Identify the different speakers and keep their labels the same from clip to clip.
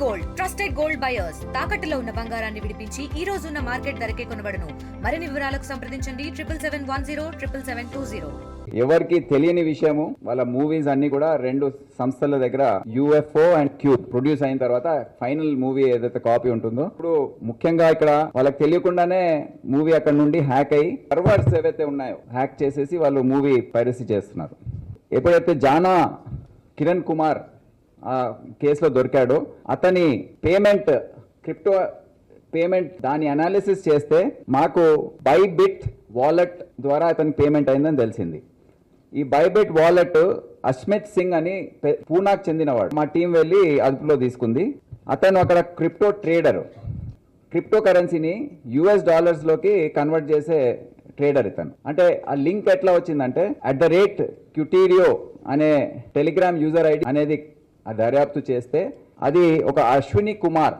Speaker 1: Gold trusted gold buyers తాకట్టులో ఉన్న బంగారాన్ని విడిపించి ఈ రోజు ఉన్న మార్కెట్ ధరకే కొనబడును. మరిన్ని వివరాలకు సంప్రదించండి 7710777020.
Speaker 2: ఎవరికి తెలియని విషయము, వాళ్ళ మూవీస్ అన్ని కూడా రెండు సంస్థల దగ్గర UFO అండ్ క్యూబ్ ప్రొడ్యూస్ అయిన తర్వాత ఫైనల్ మూవీ ఏదైతే కాపీ ఉంటుందో, ఇప్పుడు ముఖ్యంగా ఇక్కడ వాళ్ళకి తెలియకుండానే మూవీ అక్కడ నుండి హ్యాక్ అయ్యి సర్వర్స్ ఏవైతే ఉన్నాయో హ్యాక్ చేసేసి వాళ్ళు మూవీ పైరసీ చేస్తున్నారు. ఎప్పుడైతే జానా కిరణ్ కుమార్ ఆ కేసులో దొరికాడో, అతని క్రిప్టో పేమెంట్ దాని అనాలిసిస్ చేస్తే మాకు బైబిట్ వాలెట్ ద్వారా అతనికి పేమెంట్ అయిందని తెలిసింది. ఈ బైబిట్ వాలెట్ అస్మిత్ సింగ్ అని పూనాకు చెందినవాడు. మా టీం వెళ్ళి అదుపులో తీసుకుంది. అతను అక్కడ క్రిప్టో ట్రేడర్, క్రిప్టో కరెన్సీని US డాలర్స్లోకి కన్వర్ట్ చేసే ట్రేడర్ ఇతను. అంటే ఆ లింక్ ఎట్లా వచ్చిందంటే @క్యూటీరియో అనే టెలిగ్రామ్ యూజర్ ఐడి అనేది దర్యాప్తు చేస్తే అది ఒక అశ్విని కుమార్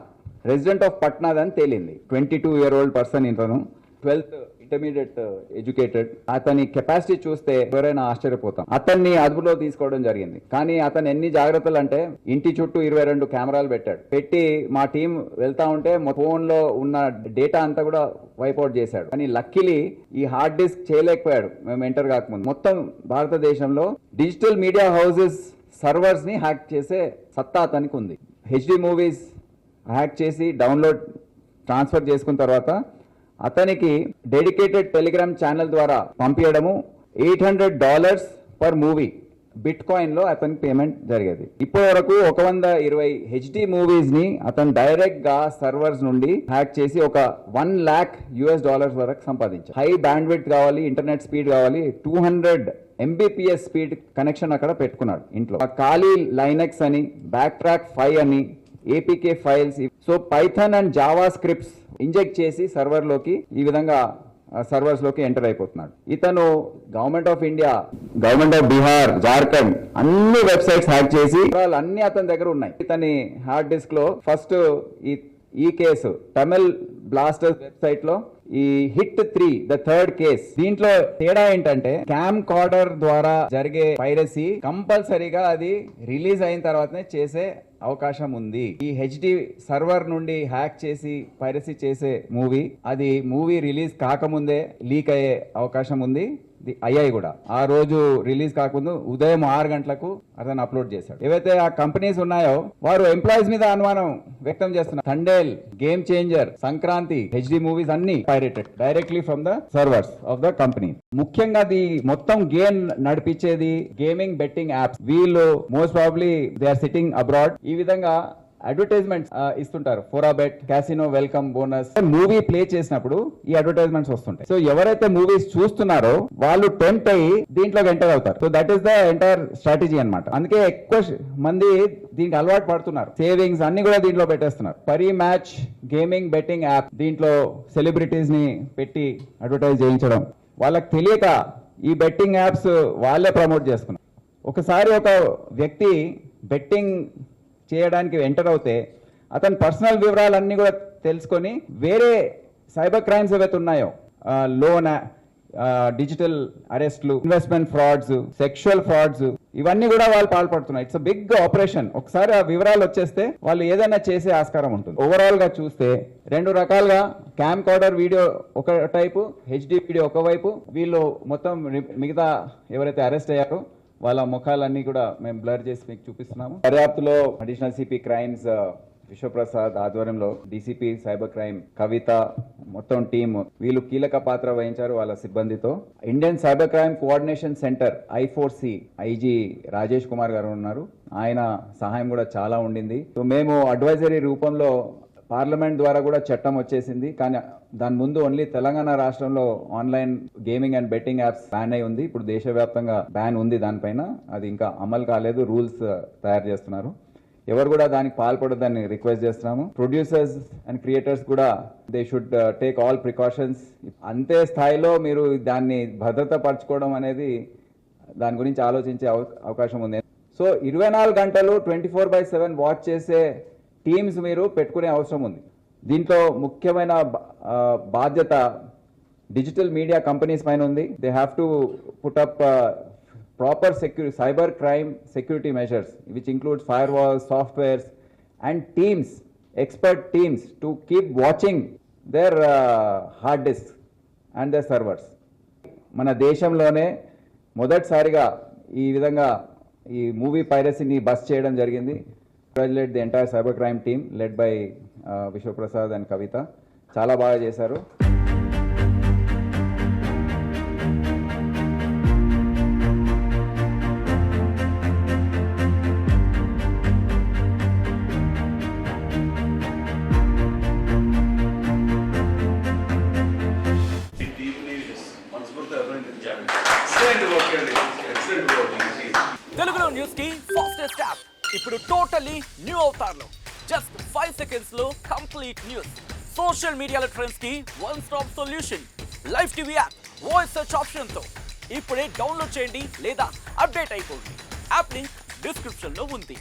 Speaker 2: రెసిడెంట్ ఆఫ్ పట్నాద్ అని తేలింది. 22-year-old పర్సన్, ఇతను 12th ఇంటర్మీడియట్ ఎడ్యుకేటెడ్. అతని కెపాసిటీ చూస్తే ఎవరైనా ఆశ్చర్యపోతాం. అతన్ని అదుపులో తీసుకోవడం జరిగింది. కానీ అతను ఎన్ని జాగ్రత్తలు అంటే, ఇంటి చుట్టూ 22 కెమెరాలు పెట్టి మా టీం వెళ్తా ఉంటే ఫోన్ లో ఉన్న డేటా అంతా కూడా వైపౌట్ చేశాడు. కానీ లక్కీలీ ఈ హార్డ్ డిస్క్ చేయలేకపోయాడు మేము ఎంటర్ కాకముందు. మొత్తం భారతదేశంలో డిజిటల్ మీడియా హౌసెస్ సర్వర్స్ ని హ్యాక్ చేసే సత్తా అతనికి ఉంది. HD మూవీస్ హ్యాక్ చేసి డౌన్లోడ్ ట్రాన్స్ఫర్ చేసుకున్న తర్వాత అతనికి డెడికేటెడ్ టెలిగ్రామ్ ఛానల్ ద్వారా పంపించడము. $800 పర్ మూవీ బిట్ కాయిన్ లో అతనికి పేమెంట్ జరిగేది. ఇప్పటి వరకు 120 HD మూవీస్ ని అతను డైరెక్ట్ గా సర్వర్స్ నుండి హ్యాక్ చేసి ఒక $1 lakh వరకు సంపాదించారు. హై బ్యాండ్ విడ్త్ కావాలి, ఇంటర్నెట్ స్పీడ్ కావాలి, 200 Mbps స్పీడ్ కనెక్షన్ అక్కడ పెట్టుకున్నాడు ఇంట్లో. ఖాళీ లైనెక్స్ అని, బ్యాక్ ట్రాక్ 5 అని, APK files, so Python and Java scripts inject చేసి సర్వర్ లోకి ఈ విధంగా సర్వర్స్ లోకి ఎంటర్ అయిపోతున్నాడు. ఇతను government of India, government of Bihar, Jharkhand అన్ని వెబ్సైట్స్ హ్యాక్ చేసి అన్ని అతని దగ్గర ఉన్నాయి. ఇతని హార్డ్ డిస్క్ లో ఫస్ట్ ఈ కేసు తమిళ్ బ్లాస్టర్స్ వెబ్సైట్ లో ఈ హిట్ 3 ద థర్డ్ కేస్. దీంట్లో తేడా ఏంటంటే, క్యామ్ కార్డర్ ద్వారా జరిగే పైరసీ కంపల్సరీగా అది రిలీజ్ అయిన తర్వాతనే చేసే అవకాశం ఉంది. ఈ HD సర్వర్ నుండి హ్యాక్ చేసి పైరసీ చేసే మూవీ రిలీజ్ కాకముందే లీక్ అయ్యే అవకాశం ఉంది. అయ్యాయి కూడా. ఆ రోజు రిలీజ్ కాకముందు ఉదయం 6 గంటలకు అతను అప్లోడ్ చేశాడు. ఏవైతే ఆ కంపెనీస్ ఉన్నాయో వారు ఎంప్లాయీస్ మీద అనుమానం వ్యక్తం చేస్తున్నారు. Thandel, game changer, Sankranti, HD movies అన్ని pirated directly from the servers of the company. ముఖ్యంగా మొత్తం గేమ్ నడిపించేది గేమింగ్ బెట్టింగ్ యాప్స్. వీళ్ళు most probably they are sitting abroad. ఈ విధంగా అడ్వర్టైజ్మెంట్స్ ఇస్తుంటారు. ఫోరాబెట్, casino, welcome bonus. Movie play చేసినప్పుడు ఈ అడ్వర్టైజ్మెంట్స్ వస్తుంటాయి. సో ఎవరైతే మూవీస్ చూస్తున్నారో వాళ్ళు టెంప్ట్ అయ్యి దీంట్లోకి ఎంటర్ అవుతారు. So that is the entire strategy అన్నమాట. అందుకే ఎక్కువ మంది దీనికి అలవాటు పడుతున్నారు. సేవింగ్స్ అన్ని కూడా దీంట్లో పెట్టేస్తున్నారు. Pari match gaming betting app, దీంట్లో సెలబ్రిటీస్ ని పెట్టి అడ్వర్టైజ్ చేయించడం. వాళ్ళకి తెలియక ఈ బెట్టింగ్ యాప్స్ వాళ్ళే ప్రమోట్ చేసుకున్నారు. ఒకసారి ఒక వ్యక్తి బెట్టింగ్ చేయడానికి ఎంటర్ అవుతే అతని పర్సనల్ వివరాలన్నీ కూడా తెలుసుకొని వేరే సైబర్ క్రైమ్స్ ఏవైతే ఉన్నాయో, లోన్, డిజిటల్ అరెస్ట్లు, ఇన్వెస్ట్మెంట్ ఫ్రాడ్స్, సెక్షువల్ ఫ్రాడ్స్, ఇవన్నీ కూడా వాళ్ళు పాల్పడుతున్నారు. It's big operation. ఒకసారి ఆ వివరాలు వచ్చేస్తే వాళ్ళు ఏదైనా చేసే ఆస్కారం ఉంటుంది. ఓవరాల్ గా చూస్తే 2 రకాలుగా క్యామ్ కార్డర్ వీడియో ఒక టైపు, HD వీడియో ఒకవైపు. వీళ్ళు మొత్తం మిగతా ఎవరైతే అరెస్ట్ అయ్యారో వాళ్ళ ముఖాలన్నీ కూడా మేము బ్లర్ చేసి మీకు చూపిస్తున్నాము. దర్యాప్తులో అడిషనల్ CP క్రైమ్స్ విశ్వప్రసాద్ ఆధ్వర్యంలో DCP సైబర్ క్రైమ్ కవిత, మొత్తం టీమ్ వీళ్ళు కీలక పాత్ర వహించారు వాళ్ళ సిబ్బందితో. Indian cyber crime coordination centre I4C IG Rajesh Kumar గారు ఉన్నారు. ఆయన సహాయం కూడా చాలా ఉండింది. సో మేము అడ్వైజరీ రూపంలో పార్లమెంట్ ద్వారా కూడా చట్టం వచ్చేసింది. కానీ దాని ముందు ఓన్లీ తెలంగాణ రాష్ట్రంలో online gaming and betting apps ban అయి ఉంది. ఇప్పుడు దేశవ్యాప్తంగా బ్యాన్ ఉంది దానిపైన. అది ఇంకా అమలు కాలేదు. రూల్స్ తయారు చేస్తున్నారు. ఎవరు కూడా దానికి పాల్పడదని రిక్వెస్ట్ చేస్తున్నాము. ప్రొడ్యూసర్స్ అండ్ క్రియేటర్స్ కూడా they should take all precautions. అంతే స్థాయిలో మీరు దాన్ని భద్రత పరచుకోవడం అనేది, దాని గురించి ఆలోచించే అవకాశం ఉంది. సో 24 గంటలు 24/7 వాచ్ చేసే టీమ్స్ మీరు పెట్టుకునే అవసరం ఉంది. దీంట్లో ముఖ్యమైన బాధ్యత డిజిటల్ మీడియా కంపెనీస్ పైన ఉంది. They have to put up proper cyber crime security measures, which includes firewalls, softwares, and teams, expert teams to keep watching their hard disks and their servers. మన దేశంలోనే మొదటిసారిగా ఈ విధంగా ఈ మూవీ పైరసీని బస్ చేయడం జరిగింది. Congratulate the entire cyber crime team led by Vishwaprasad and Kavitha. చాలా బాగా చేశారు.
Speaker 3: తెలుగులో న్యూస్ కి ఫాస్టెస్ట్ యాప్ ఇప్పుడు టోటలీ న్యూ అవతార్లో జస్ట్ 5 seconds లో కంప్లీట్ న్యూస్. సోషల్ మీడియాలో ట్రెండ్స్ కి one stop solution. Live TV app voice search option తో ఇప్పుడే డౌన్లోడ్ చేయండి లేదా అప్డేట్ అయిపోండి. యాప్ లింక్ డిస్క్రిప్షన్ లో ఉంది.